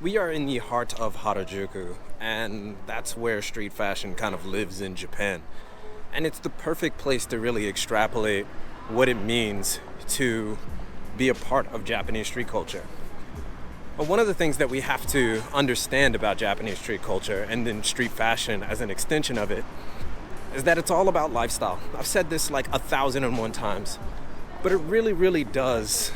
We are in the heart of Harajuku, and that's where street fashion kind of lives in Japan. And it's the perfect place to really extrapolate what it means to be a part of Japanese street culture. But one of the things that we have to understand about Japanese street culture, and then street fashion as an extension of it, is that it's all about lifestyle. I've said this like 1,001 times, but it really does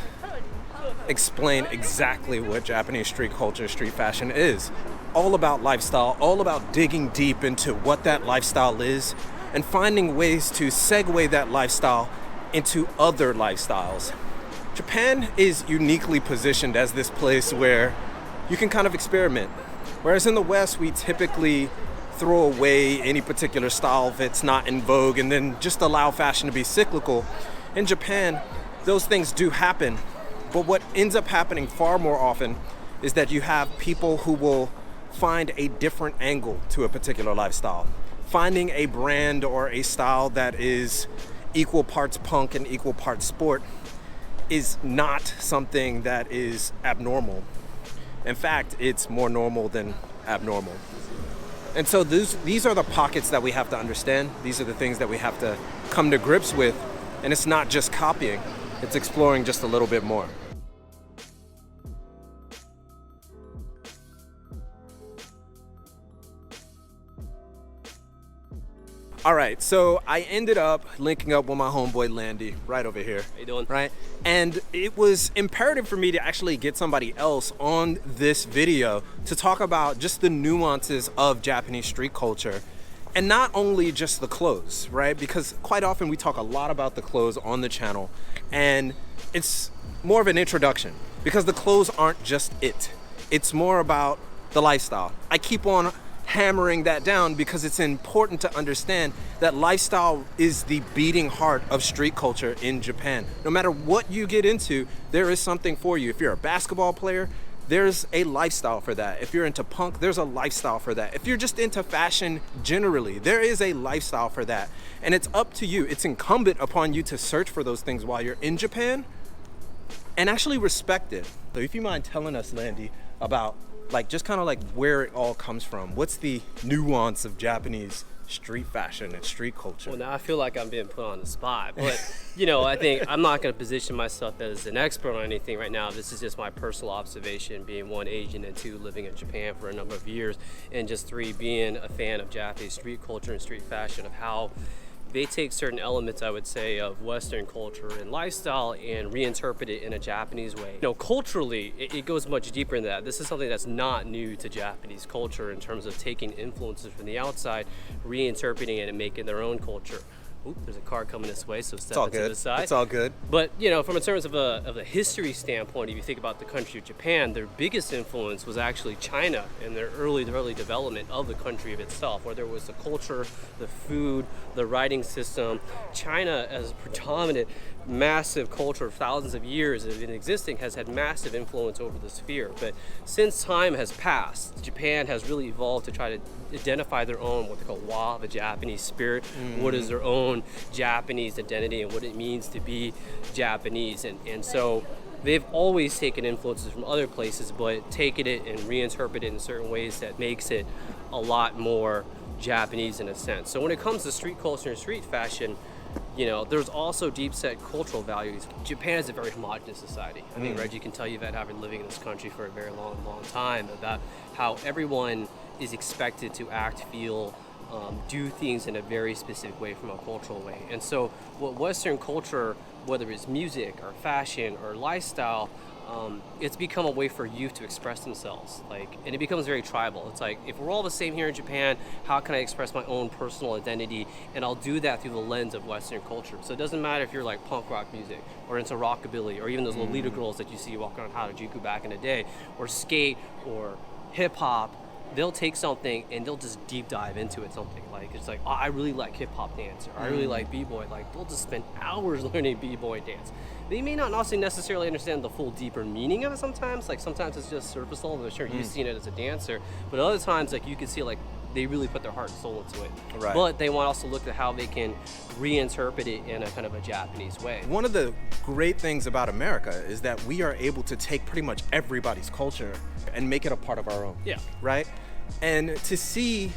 explain exactly what Japanese street culture, street fashion is. All about lifestyle, all about digging deep into what that lifestyle is and finding ways to segue that lifestyle into other lifestyles. Japan is uniquely positioned as this place where you can kind of experiment. Whereas in the West, we typically throw away any particular style if it's not in vogue and then just allow fashion to be cyclical. In Japan, those things do happen. But what ends up happening far more often is that you have people who will find a different angle to a particular lifestyle. Finding a brand or a style that is equal parts punk and equal parts sport is not something that is abnormal. In fact, it's more normal than abnormal. And so these are the pockets that we have to understand. These are the things that we have to come to grips with. And it's not just copying, it's exploring just a little bit more. All right, so I ended up linking up with my homeboy Landy right over here. How you doing? Right, and it was imperative for me to actually get somebody else on this video to talk about just the nuances of Japanese street culture. And not only just the clothes, right? Because quite often we talk a lot about the clothes on the channel, and it's more of an introduction because the clothes aren't just it. It's more about the lifestyle. I keep on hammering that down because it's important to understand that lifestyle is the beating heart of street culture in Japan. No matter what you get into, there is something for you. If you're a basketball player, there's a lifestyle for that. If you're into punk, there's a lifestyle for that. If you're just into fashion generally, there is a lifestyle for that. And it's up to you. It's incumbent upon you to search for those things while you're in Japan and actually respect it. So if you mind telling us, Landy, about just kind of where it all comes from. What's the nuance of Japanese street fashion and street culture? Well, now I feel like I'm being put on the spot, but I think I'm not going to position myself as an expert on anything right now. This is just my personal observation, being one, Asian, and two, living in Japan for a number of years, and just three, being a fan of Japanese street culture and street fashion, of how they take certain elements, I would say, of Western culture and lifestyle and reinterpret it in a Japanese way. Culturally, it goes much deeper than that. This is something that's not new to Japanese culture in terms of taking influences from the outside, reinterpreting it and making their own culture. Oop, there's a car coming this way, so step it to the side. It's all good. But, from in terms of a history standpoint, if you think about the country of Japan, their biggest influence was actually China and their early development of the country of itself, whether it was the culture, the food, the writing system. China, as a predominant, massive culture of thousands of years of existing, has had massive influence over the sphere. But since time has passed, Japan has really evolved to try to identify their own, what they call wa, the Japanese spirit, what is their own Japanese identity and what it means to be Japanese. And so they've always taken influences from other places, but taken it and reinterpreted it in certain ways that makes it a lot more Japanese in a sense. So when it comes to street culture and street fashion, there's also deep set cultural values. Japan is a very homogenous society. I think Reggie can tell you that, having living in this country for a very long time, about how everyone is expected to act, feel, do things in a very specific way from a cultural way. And so what Western culture, whether it's music or fashion or lifestyle, it's become a way for youth to express themselves. And it becomes very tribal. It's like, if we're all the same here in Japan, how can I express my own personal identity? And I'll do that through the lens of Western culture. So it doesn't matter if you're like punk rock music or into rockabilly or even those Lolita girls that you see walking around Harajuku back in the day, or skate or hip hop. They'll take something and they'll just deep dive into it. Something it's like, oh, I really like hip hop dance, or I really like b-boy. They'll just spend hours learning b-boy dance. They may not also necessarily understand the full deeper meaning of it sometimes. Sometimes it's just surface level. I'm sure you've seen it as a dancer, but other times you can see they really put their heart and soul into it. Right. But they want to also look at how they can reinterpret it in a kind of a Japanese way. One of the great things about America is that we are able to take pretty much everybody's culture and make it a part of our own. Yeah. Right? And to see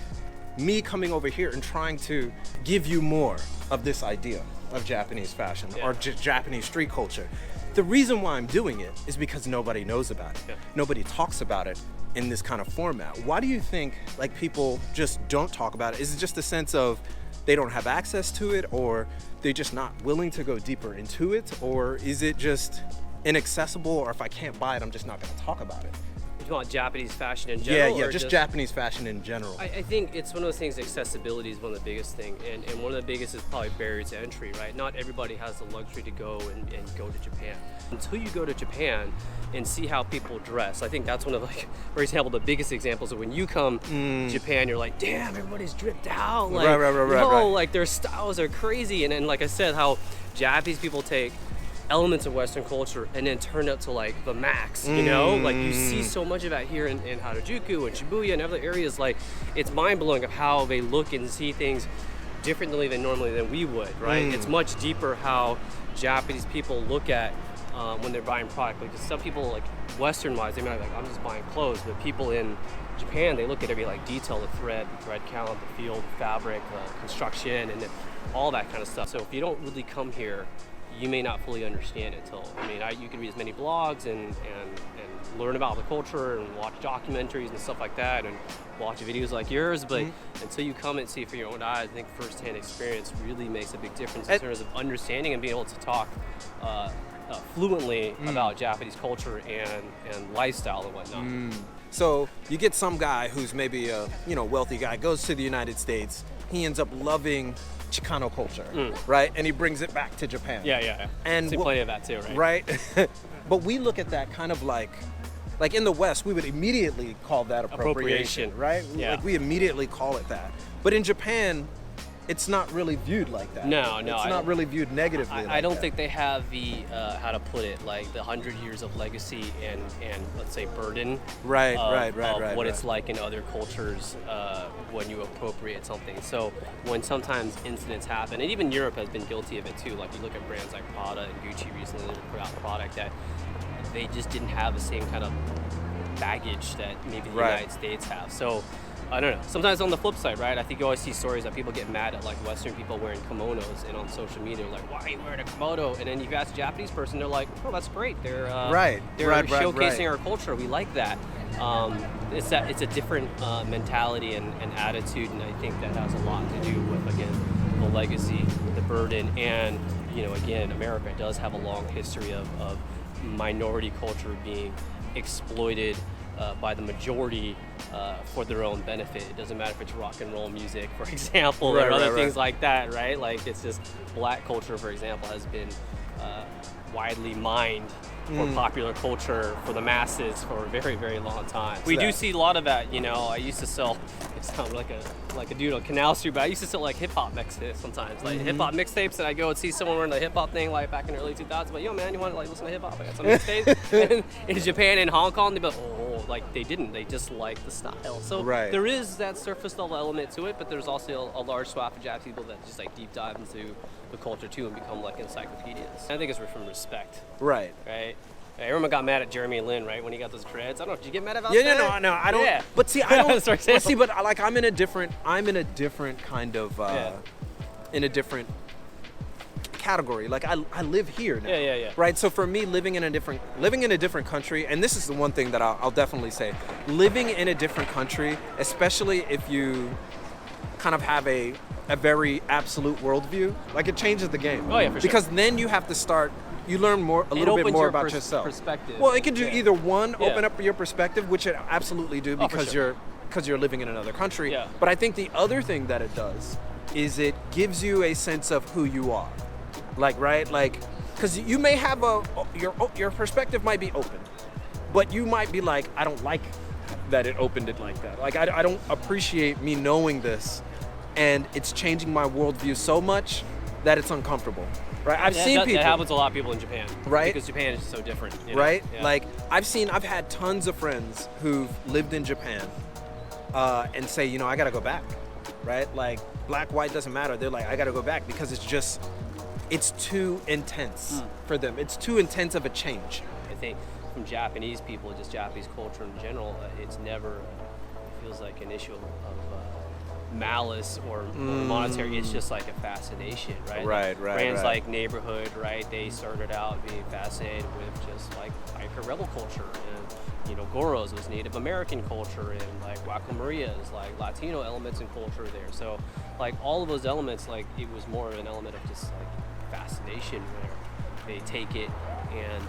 me coming over here and trying to give you more of this idea of Japanese fashion or Japanese street culture. The reason why I'm doing it is because nobody knows about it. Yeah. Nobody talks about it in this kind of format. Why do you think like people just don't talk about it? Is it just a sense of they don't have access to it, or they're just not willing to go deeper into it, or is it just inaccessible, or if I can't buy it, I'm just not going to talk about it? You want Japanese fashion in general? Yeah, just Japanese fashion in general. I think it's one of those things, accessibility is one of the biggest things, and one of the biggest is probably barriers to entry, right? Not everybody has the luxury to go and go to Japan. Until you go to Japan and see how people dress, I think that's one of, like, for example, the biggest examples of when you come to Japan, you're like, damn, everybody's dripped out. Like, right. Like their styles are crazy. And then, like I said, how Japanese people take elements of Western culture and then turn it to like the max, you know? Like you see so much of that here in Harajuku and Shibuya and other areas. Like it's mind-blowing of how they look and see things differently than we would, right? It's much deeper how Japanese people look at when they're buying product. Because some people, like Western-wise, they might be like, I'm just buying clothes, but people in Japan, they look at every like detail, the thread count, the field, the fabric, construction, and then all that kind of stuff. So if you don't really come here, you may not fully understand it till, you can read as many blogs and learn about the culture and watch documentaries and stuff like that and watch videos like yours, but until you come and see it for your own eyes, I think firsthand experience really makes a big difference in terms of understanding and being able to talk fluently about Japanese culture and lifestyle and whatnot. So you get some guy who's maybe a wealthy guy, goes to the United States, he ends up loving Chicano culture, right? And he brings it back to Japan. Yeah. And see plenty of that too, right? Right. But we look at that kind of like in the West, we would immediately call that appropriation, right? Yeah. Like we immediately call it that. But in Japan, it's not really viewed like that. No, it's not really viewed negatively. I don't think they have the how to put it, like the 100 years of legacy and let's say burden. Right. What it's like in other cultures when you appropriate something. So when sometimes incidents happen, and even Europe has been guilty of it too. Like you look at brands like Prada and Gucci recently, they put out a product that they just didn't have the same kind of baggage that maybe the United States have. So I don't know. Sometimes on the flip side, right? I think you always see stories that people get mad at like Western people wearing kimonos, and on social media, like, why are you wearing a kimono? And then you ask a Japanese person, they're like, oh, that's great. They're showcasing our culture. We like that. It's a different mentality and attitude, and I think that has a lot to do with, again, the legacy, the burden, and again, America does have a long history of minority culture being exploited by the majority for their own benefit. It doesn't matter if it's rock and roll music, for example, or other things like that, right? Like it's just black culture, for example, has been widely mined for popular culture for the masses for a very, very long time. We do see a lot of that. I used to sell, it sounds like a dude on Canal Street, but I used to sell like hip hop mixtapes sometimes, like hip hop mixtapes, and I go and see someone wearing the hip hop thing like back in the early 2000s. But yo, man, you want to like listen to hip hop? I got some mixtapes. And in Japan and Hong Kong, they'd be like, oh, like they didn't. They just like the style. So there is that surface level element to it, but there's also a large swath of Japanese people that just like deep dive into the culture too and become like encyclopedias. I think it's from respect. Right. Everyone got mad at Jeremy Lin, right, when he got those dreads. I don't know. Did you get mad about that? No, I don't. Yeah. But see, I don't. But like, I'm in a different kind of, in a different category. Like, I live here now. Yeah. Right. So for me, living in a different country, and this is the one thing that I'll definitely say, living in a different country, especially if you kind of have a very absolute worldview, like it changes the game. Oh yeah, for sure. Because then you have to start. You learn a little bit more about yourself. Perspective. Well, it can do either one, open up your perspective, which it absolutely do because you're living in another country. Yeah. But I think the other thing that it does is it gives you a sense of who you are. Like, right? Like, because you may have your perspective might be open, but you might be like, I don't like that it opened it like that. Like, I don't appreciate me knowing this, and it's changing my worldview so much that it's uncomfortable. Right, I've seen people. That happens to a lot of people in Japan. Right. Because Japan is so different. Right. Yeah. Like I've had tons of friends who've lived in Japan, and say, I gotta go back. Right. Like black, white doesn't matter. They're like, I gotta go back because it's too intense for them. It's too intense of a change. I think from Japanese people, just Japanese culture in general, it's never feels like an issue of malice or monetary. It's just like a fascination, right? Right. Brands like Neighborhood, right? They started out being fascinated with just like biker rebel culture, and you know, Goro's was Native American culture, and like Wacko Maria is like Latino elements and culture there. So like all of those elements, like it was more of an element of just like fascination where they take it and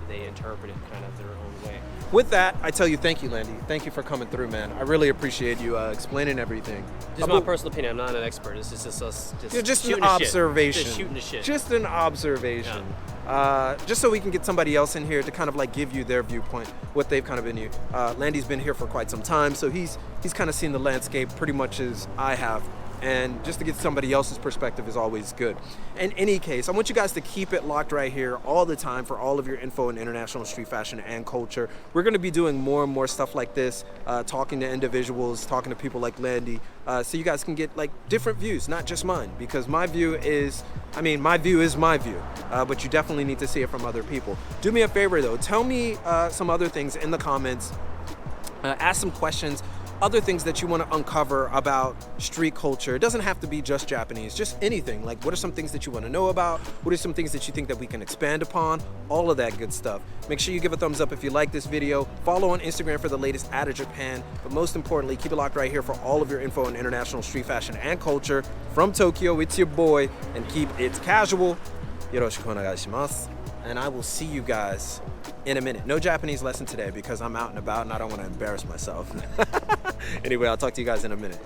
they interpret it kind of their own way. With that, I tell you, thank you, Landy. Thank you for coming through, man. I really appreciate you explaining everything. Just my personal opinion. I'm not an expert. This is just us. Just an observation. Just shooting the shit. Just an observation. Yeah. Just so we can get somebody else in here to kind of like give you their viewpoint, what they've kind of been. Landy's been here for quite some time, so he's kind of seen the landscape pretty much as I have. And just to get somebody else's perspective is always good. In any case, I want you guys to keep it locked right here all the time for all of your info in international street fashion and culture. We're going to be doing more and more stuff like this, talking to individuals, talking to people like Landy, so you guys can get like different views, not just mine, because my view is my view, but you definitely need to see it from other people. Do me a favor though, tell me some other things in the comments, ask some questions, other things that you want to uncover about street culture. It doesn't have to be just Japanese, just anything. Like, what are some things that you want to know about? What are some things that you think that we can expand upon? All of that good stuff. Make sure you give a thumbs up if you like this video. Follow on Instagram for the latest out of Japan. But most importantly, keep it locked right here for all of your info on international street fashion and culture. From Tokyo, it's your boy, and keep it casual. Yoroshiku onegaishimasu. And I will see you guys in a minute. No Japanese lesson today because I'm out and about and I don't want to embarrass myself. Anyway, I'll talk to you guys in a minute.